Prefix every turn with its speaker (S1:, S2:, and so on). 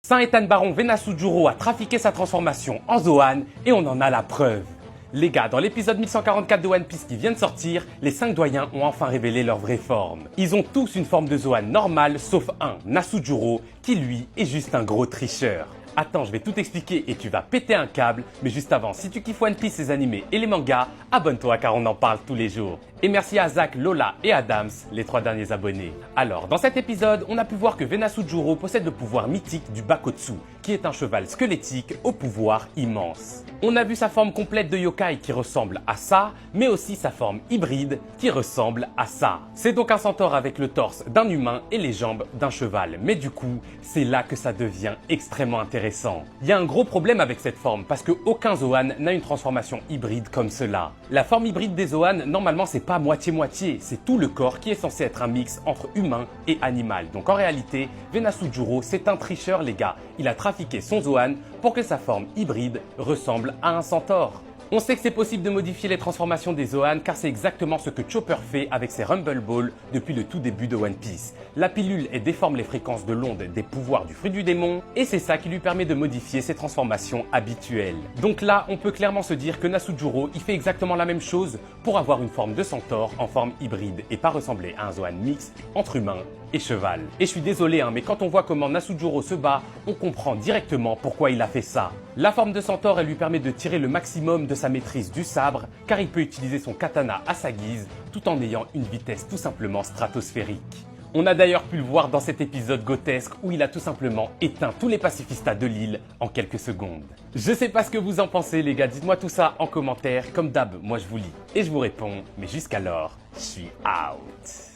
S1: Saint-Ethan Baron Venasujuro a trafiqué sa transformation en Zoan et on en a la preuve. Les gars, dans l'épisode 1144 de One Piece qui vient de sortir, les 5 doyens ont enfin révélé leur vraie forme. Ils ont tous une forme de Zoan normale, sauf un, Nasujuro, qui lui est juste un gros tricheur. Attends, je vais tout expliquer et tu vas péter un câble, mais juste avant, si tu kiffes One Piece, les animés et les mangas, abonne-toi car on en parle tous les jours. Et merci à Zach, Lola et Adams, les 3 derniers abonnés. Alors, dans cet épisode, on a pu voir que Venasujuro possède le pouvoir mythique du Bakotsu, qui est un cheval squelettique au pouvoir immense. On a vu sa forme complète de yokai qui ressemble à ça, mais aussi sa forme hybride qui ressemble à ça. C'est donc un centaure avec le torse d'un humain et les jambes d'un cheval. Mais du coup, c'est là que ça devient extrêmement intéressant. Il y a un gros problème avec cette forme parce que aucun Zoan n'a une transformation hybride comme cela. La forme hybride des Zoan, normalement, c'est pas moitié-moitié, c'est tout le corps qui est censé être un mix entre humain et animal. Donc en réalité, Venasujuro, c'est un tricheur les gars. Il a trafiqué son Zoan pour que sa forme hybride ressemble à un centaure. On sait que c'est possible de modifier les transformations des Zoan car c'est exactement ce que Chopper fait avec ses Rumble Balls depuis le tout début de One Piece. La pilule déforme les fréquences de l'onde des pouvoirs du fruit du démon et c'est ça qui lui permet de modifier ses transformations habituelles. Donc là, on peut clairement se dire que Nasujuro, il fait exactement la même chose pour avoir une forme de centaure en forme hybride et pas ressembler à un Zoan mix entre humain et cheval. Et je suis désolé, mais quand on voit comment Nasujuro se bat, on comprend directement pourquoi il a fait ça. La forme de centaure, elle lui permet de tirer le maximum de sa maîtrise du sabre, car il peut utiliser son katana à sa guise, tout en ayant une vitesse tout simplement stratosphérique. On a d'ailleurs pu le voir dans cet épisode grotesque où il a tout simplement éteint tous les pacifistas de l'île en quelques secondes. Je sais pas ce que vous en pensez les gars, dites-moi tout ça en commentaire. Comme d'hab, moi je vous lis et je vous réponds, mais jusqu'alors, je suis out.